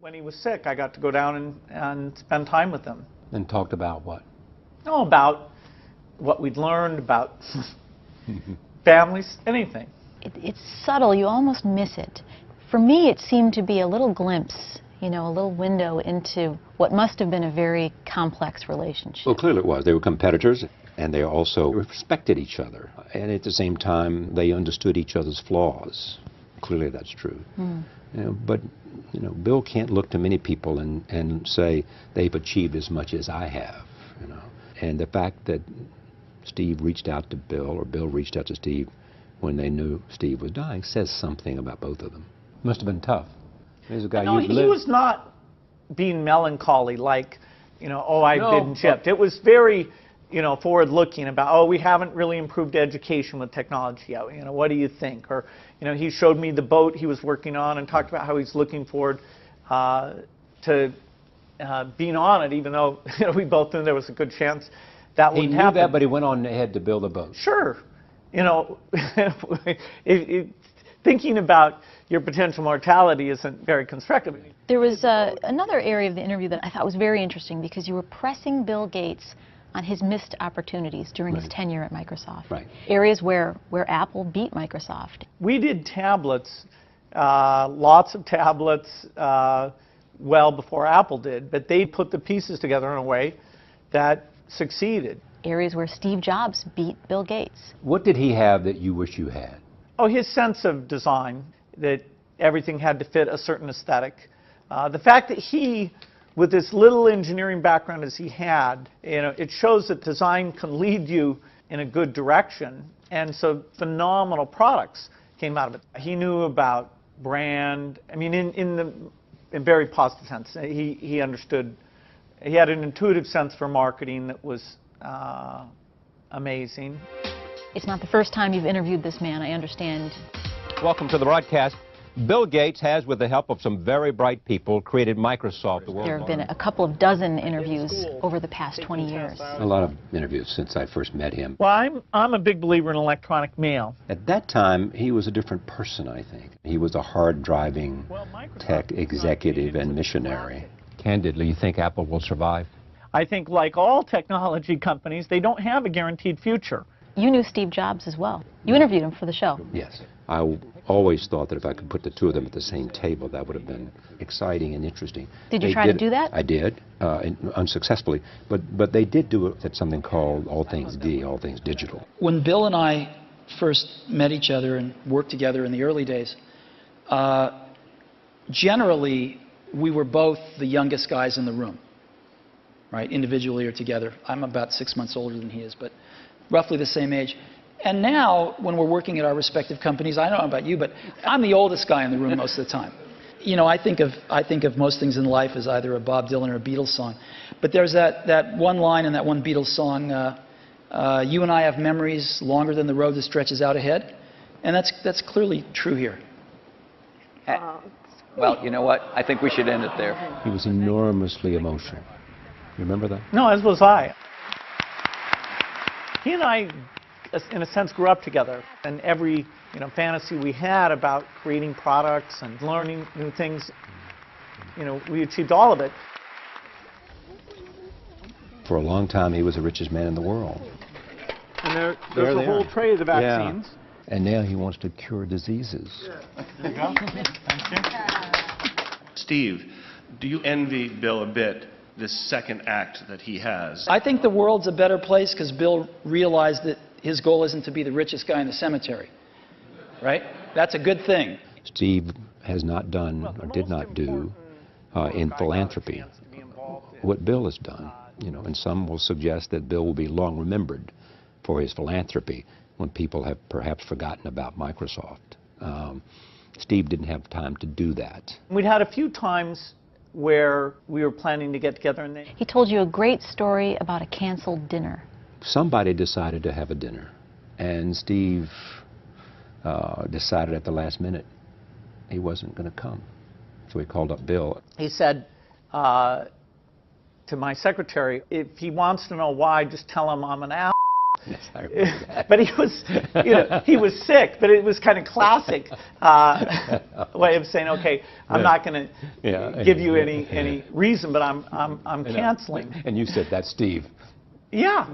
When he was sick, I got to go down and spend time with him. And talked about what? Oh, about what we'd learned, about families, anything. It's subtle, you almost miss it. For me, it seemed to be a little glimpse, you know, a little window into what must have been a very complex relationship. Well, clearly it was. They were competitors, and they also respected each other. And at the same time, they understood each other's flaws. Clearly that's true. You know, but, you know, Bill can't look to many people and say they've achieved as much as I have, you know. And the fact that Steve reached out to Bill, or Bill reached out to Steve when they knew Steve was dying, says something about both of them. Must have been tough. He's a guy No, he was not being melancholy like, you know, oh, I've been chipped. It was very, you know, forward-looking about, oh, we haven't really improved education with technology yet. You know, what do you think? Or, you know, he showed me the boat he was working on and talked about how he's looking forward to being on it, even though, you know, we both knew there was a good chance that wouldn't happen. He knew that, but he went on ahead to build a boat. Sure. You know, thinking about your potential mortality isn't very constructive. There was another area of the interview that I thought was very interesting, because you were pressing Bill Gates on his missed opportunities during his tenure at Microsoft. Right. Areas where Apple beat Microsoft. We did tablets, lots of tablets, well before Apple did, but they put the pieces together in a way that succeeded. Areas where Steve Jobs beat Bill Gates. What did he have that you wish you had? Oh, his sense of design, that everything had to fit a certain aesthetic. The fact that he, with this little engineering background as he had, you know, it shows that design can lead you in a good direction. And so phenomenal products came out of it. He knew about brand, I mean, in very positive sense. He understood, he had an intuitive sense for marketing that was amazing. It's not the first time you've interviewed this man, I understand. Welcome to the broadcast. Bill Gates has, with the help of some very bright people, created Microsoft. There have been a couple of dozen interviews over the past 20 years. A lot of interviews since I first met him. Well, I'm a big believer in electronic mail. At that time, he was a different person, I think. He was a hard-driving tech executive and missionary. Candidly, you think Apple will survive? I think, like all technology companies, they don't have a guaranteed future. You knew Steve Jobs as well. You interviewed him for the show. Yes. I always thought that if I could put the two of them at the same table, that would have been exciting and interesting. Did you try to do that? I did, unsuccessfully. But they did do it at something called All Things D, All Things Digital. When Bill and I first met each other and worked together in the early days, generally, we were both the youngest guys in the room, right, individually or together. I'm about 6 months older than he is, but roughly the same age. And now, when we're working at our respective companies, I don't know about you, but I'm the oldest guy in the room most of the time. You know, I think of most things in life as either a Bob Dylan or a Beatles song. But there's that one line in that one Beatles song, you and I have memories longer than the road that stretches out ahead. And that's clearly true here. Well, you know what? I think we should end it there. He was enormously emotional. You remember that? No, as was I. He and I, in a sense, grew up together, and every fantasy we had about creating products and learning new things, we achieved all of it. For a long time, he was the richest man in the world. And there's a whole tray of the vaccines. Yeah. And now he wants to cure diseases. There you go. Thank you. Steve, do you envy Bill a bit, this second act that he has? I think the world's a better place because Bill realized that his goal isn't to be the richest guy in the cemetery, right? That's a good thing. Steve has not done or did not do in philanthropy what Bill has done. And some will suggest that Bill will be long remembered for his philanthropy when people have perhaps forgotten about Microsoft. Steve didn't have time to do that. We'd had a few times where we were planning to get together, and he told you a great story about a canceled dinner. Somebody decided to have a dinner, and Steve decided at the last minute he wasn't going to come. So he called up Bill. He said to my secretary, if he wants to know why, just tell him I'm an ass. Yes, I But he was, he was sick. But it was kind of classic way of saying, okay, I'm not going to give you any reason, but I'm canceling. And you said, that's Steve. Yeah.